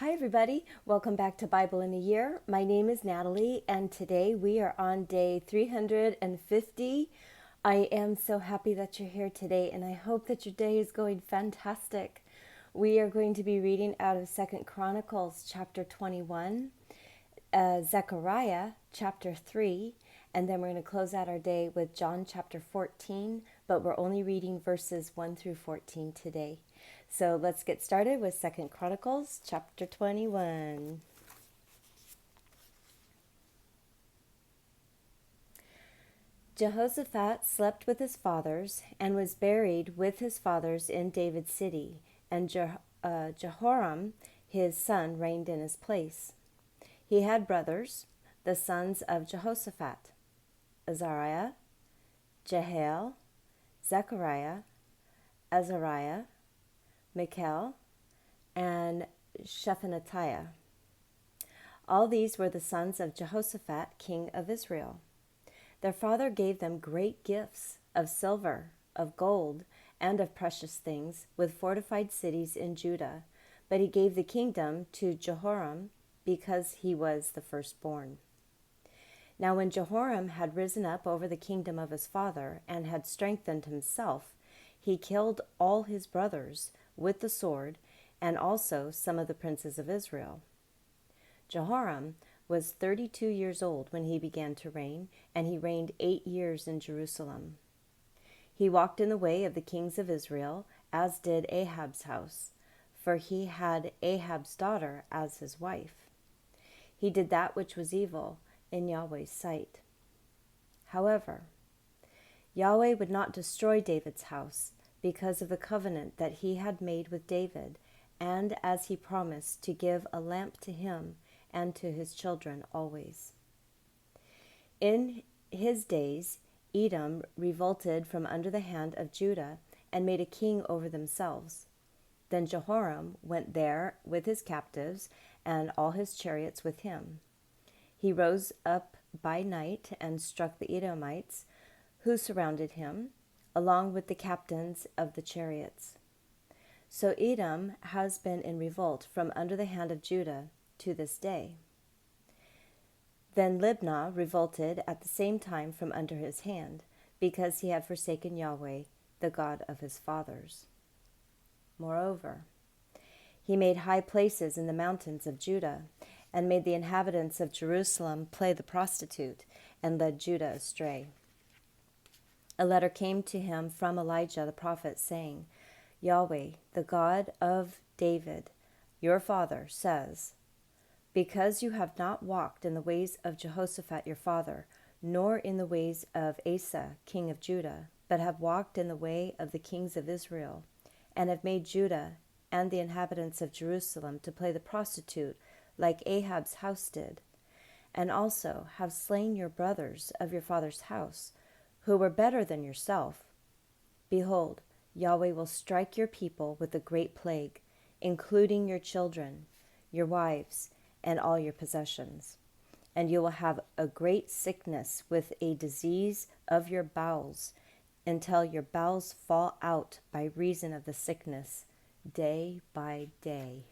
Hi, everybody. Welcome back to Bible in a Year. My name is Natalie, and today we are on day 350. I am so happy that you're here today, and I hope that your day is going fantastic. We are going to be reading out of 2 Chronicles chapter 21, Zechariah chapter 3, and then we're going to close out our day with John chapter 14, but we're only reading verses 1 through 14 today. So let's get started with 2 Chronicles chapter 21. Jehoshaphat slept with his fathers and was buried with his fathers in David's city, and Jehoram, his son, reigned in his place. He had brothers, the sons of Jehoshaphat: Azariah, Jehiel, Zechariah, Azariah, Michael, and Shephaniah. All these were the sons of Jehoshaphat, king of Israel. Their father gave them great gifts of silver, of gold, and of precious things, with fortified cities in Judah. But he gave the kingdom to Jehoram because he was the firstborn. Now when Jehoram had risen up over the kingdom of his father and had strengthened himself, he killed all his brothers with the sword, and also some of the princes of Israel. Jehoram was 32 years old when he began to reign, and he reigned 8 years in Jerusalem. He walked in the way of the kings of Israel, as did Ahab's house, for he had Ahab's daughter as his wife. He did that which was evil in Yahweh's sight. However, Yahweh would not destroy David's house because of the covenant that he had made with David, and as he promised to give a lamp to him and to his children always. In his days, Edom revolted from under the hand of Judah and made a king over themselves. Then Jehoram went there with his captives and all his chariots with him. He rose up by night and struck the Edomites who surrounded him, along with the captains of the chariots. So Edom has been in revolt from under the hand of Judah to this day. Then Libnah revolted at the same time from under his hand, because he had forsaken Yahweh, the God of his fathers. Moreover, he made high places in the mountains of Judah, and made the inhabitants of Jerusalem play the prostitute, and led Judah astray. A letter came to him from Elijah the prophet, saying, Yahweh, the God of David, your father, says, because you have not walked in the ways of Jehoshaphat your father, nor in the ways of Asa, king of Judah, but have walked in the way of the kings of Israel, and have made Judah and the inhabitants of Jerusalem to play the prostitute like Ahab's house did, and also have slain your brothers of your father's house, who were better than yourself. Behold, Yahweh will strike your people with a great plague, including your children, your wives, and all your possessions. And you will have a great sickness with a disease of your bowels, until your bowels fall out by reason of the sickness, day by day.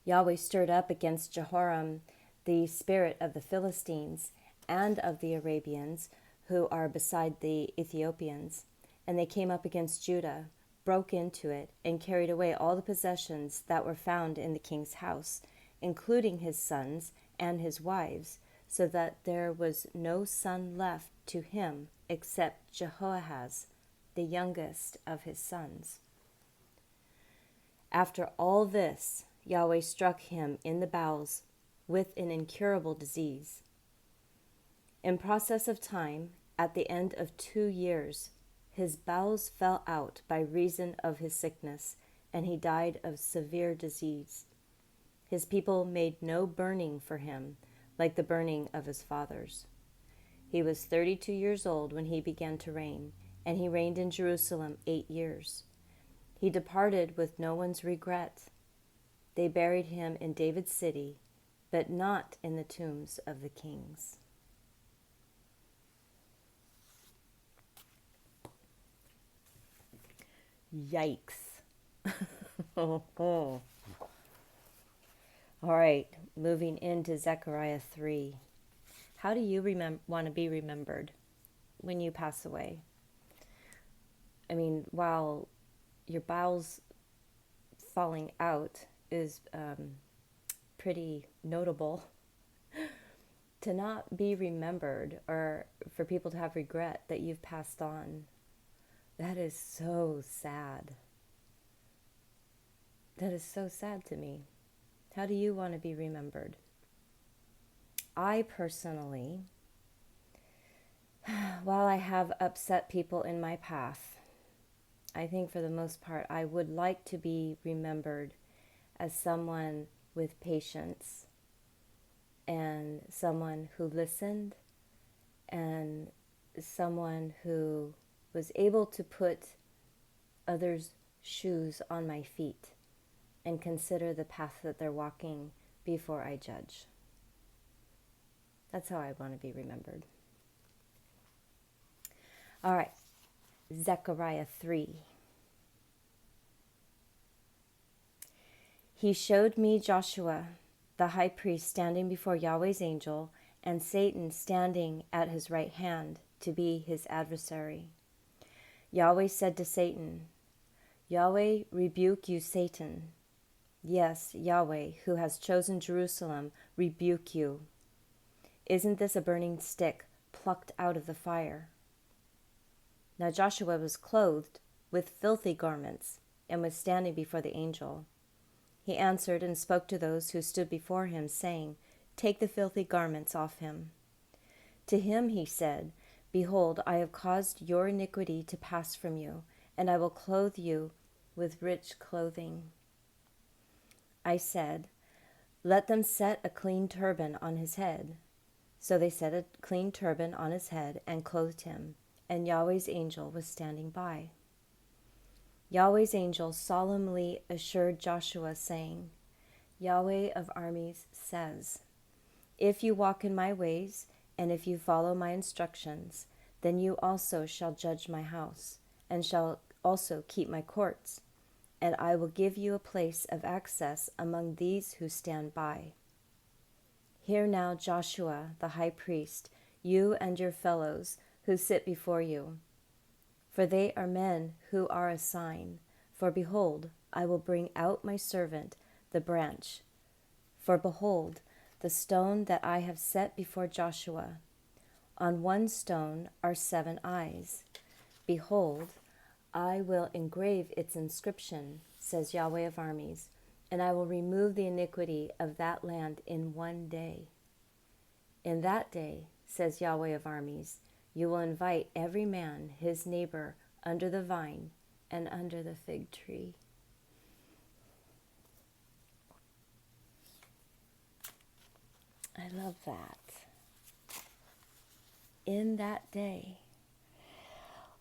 Yahweh stirred up against Jehoram the spirit of the Philistines and of the Arabians, who are beside the Ethiopians, and they came up against Judah, broke into it, and carried away all the possessions that were found in the king's house, including his sons and his wives, so that there was no son left to him except Jehoahaz, the youngest of his sons. After all this, Yahweh struck him in the bowels with an incurable disease. In process of time, at the end of 2 years, his bowels fell out by reason of his sickness, and he died of severe disease. His people made no burning for him, like the burning of his fathers. He was 32 years old when he began to reign, and he reigned in Jerusalem 8 years. He departed with no one's regret. They buried him in David's city, but not in the tombs of the kings. Yikes. Oh, oh. All right, moving into Zechariah 3. How do you want to be remembered when you pass away? I mean, while your bowels falling out is pretty notable, to not be remembered or for people to have regret that you've passed on, that is so sad. That is so sad to me. How do you want to be remembered? I personally, while I have upset people in my path, I think for the most part, I would like to be remembered as someone with patience and someone who listened and someone who was able to put others' shoes on my feet and consider the path that they're walking before I judge. That's how I want to be remembered. All right, Zechariah 3. He showed me Joshua, the high priest, standing before Yahweh's angel, and Satan standing at his right hand to be his adversary. Yahweh said to Satan, Yahweh rebuke you, Satan. Yes, Yahweh, who has chosen Jerusalem, rebuke you. Isn't this a burning stick plucked out of the fire? Now Joshua was clothed with filthy garments and was standing before the angel. He answered and spoke to those who stood before him, saying, Take the filthy garments off him. To him he said, Behold, I have caused your iniquity to pass from you, and I will clothe you with rich clothing. I said, Let them set a clean turban on his head. So they set a clean turban on his head and clothed him, and Yahweh's angel was standing by. Yahweh's angel solemnly assured Joshua, saying, Yahweh of armies says, If you walk in my ways, and if you follow my instructions, then you also shall judge my house, and shall also keep my courts, and I will give you a place of access among these who stand by. Hear now, Joshua, the high priest, you and your fellows who sit before you, for they are men who are a sign. For behold, I will bring out my servant, the branch. For behold, the stone that I have set before Joshua. On one stone are 7 eyes. Behold, I will engrave its inscription, says Yahweh of armies, and I will remove the iniquity of that land in one day. In that day, says Yahweh of armies, you will invite every man his neighbor under the vine and under the fig tree. I love that. In that day.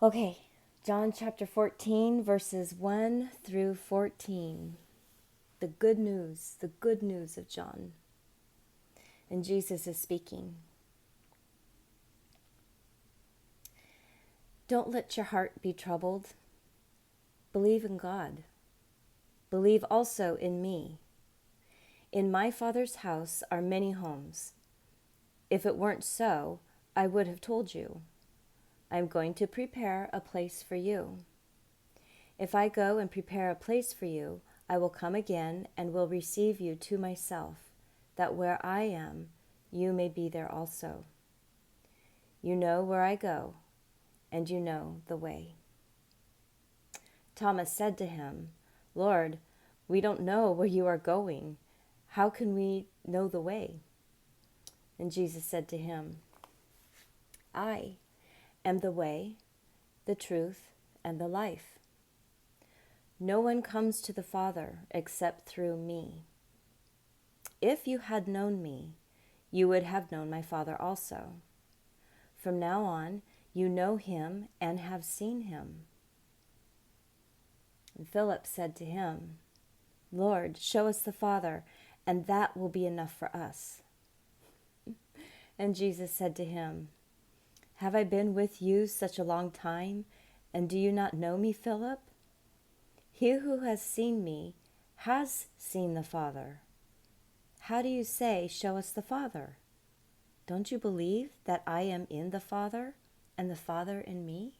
Okay, John chapter 14, verses 1 through 14. The good news of John. And Jesus is speaking. Don't let your heart be troubled. Believe in God. Believe also in me. In my Father's house are many homes. If it weren't so, I would have told you. I am going to prepare a place for you. If I go and prepare a place for you, I will come again and will receive you to myself, that where I am, you may be there also. You know where I go, and you know the way. Thomas said to him, Lord, we don't know where you are going. How can we know the way? And Jesus said to him, I am the way, the truth, and the life. No one comes to the Father except through me. If you had known me, you would have known my Father also. From now on, you know him and have seen him. And Philip said to him, Lord, show us the Father, and that will be enough for us. And Jesus said to him, Have I been with you such a long time, and do you not know me, Philip? He who has seen me has seen the Father. How do you say, 'Show us the Father'? Don't you believe that I am in the Father and the Father in me?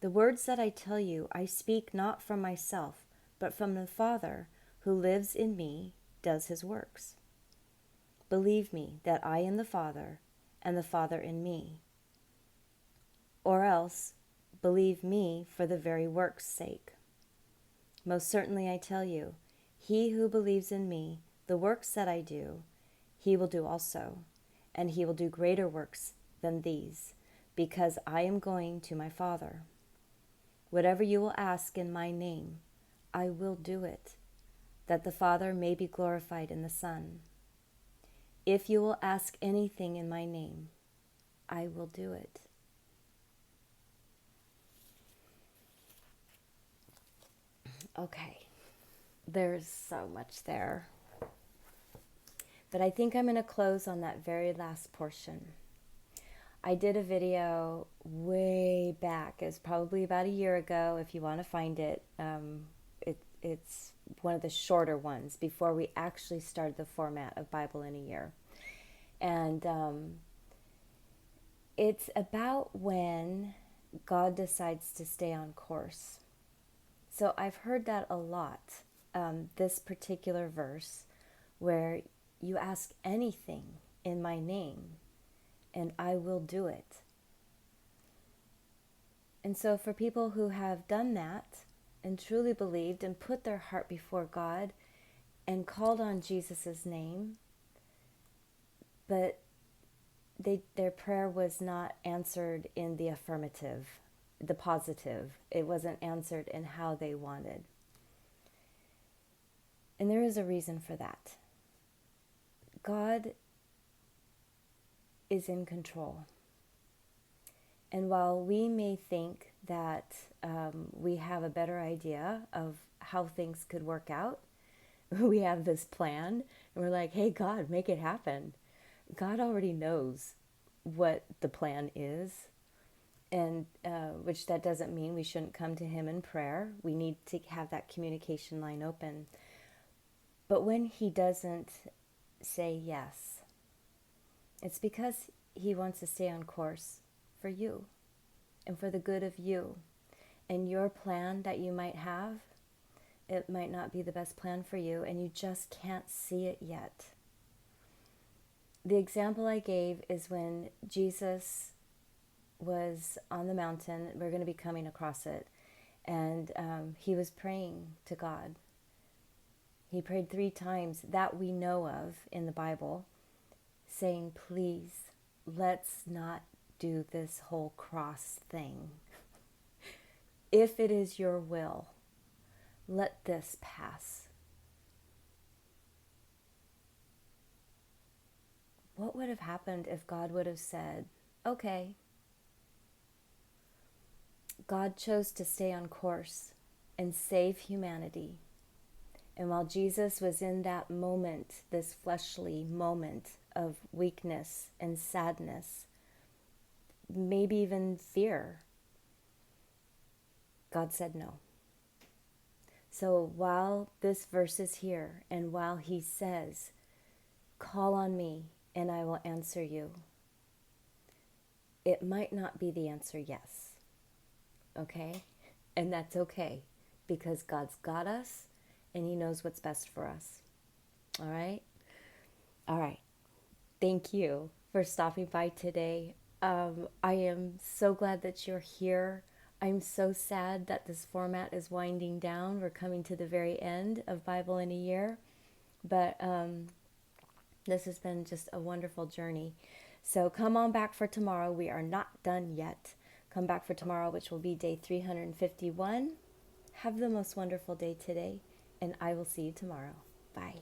The words that I tell you, I speak not from myself, but from the Father who lives in me, does his works. Believe me that I am the Father and the Father in me. Or else, believe me for the very work's sake. Most certainly I tell you, he who believes in me, the works that I do, he will do also, and he will do greater works than these, because I am going to my Father. Whatever you will ask in my name, I will do it, that the Father may be glorified in the Son. If you will ask anything in my name, I will do it. Okay, there's so much there. But I think I'm going to close on that very last portion. I did a video way back. It was probably about a year ago, if you want to find it. It's one of the shorter ones before we actually started the format of Bible in a Year. And it's about when God decides to stay on course. So I've heard that a lot, this particular verse, where you ask anything in my name, and I will do it. And so for people who have done that and truly believed and put their heart before God and called on Jesus' name, but their prayer was not answered in the affirmative, the positive. It wasn't answered in how they wanted. And there is a reason for that. God is in control. And while we may think that we have a better idea of how things could work out, we have this plan, and we're like, hey, God, make it happen. God already knows what the plan is, and which that doesn't mean we shouldn't come to him in prayer. We need to have that communication line open. But when he doesn't say yes, it's because he wants to stay on course for you and for the good of you. And your plan that you might have, it might not be the best plan for you, and you just can't see it yet. The example I gave is when Jesus was on the mountain. We're going to be coming across it. And he was praying to God. He prayed 3 times that we know of in the Bible, saying, please, let's not do this whole cross thing. If it is your will, let this pass. What would have happened if God would have said, okay? God chose to stay on course and save humanity. And while Jesus was in that moment, this fleshly moment of weakness and sadness, maybe even fear, God said no. So while this verse is here, and while he says, call on me and I will answer you, it might not be the answer yes. Okay? And that's okay, because God's got us and he knows what's best for us. All right? All right. Thank you for stopping by today. I am so glad that you're here. I'm so sad that this format is winding down. We're coming to the very end of Bible in a Year. But this has been just a wonderful journey. So come on back for tomorrow. We are not done yet. Come back for tomorrow, which will be day 351. Have the most wonderful day today, and I will see you tomorrow. Bye.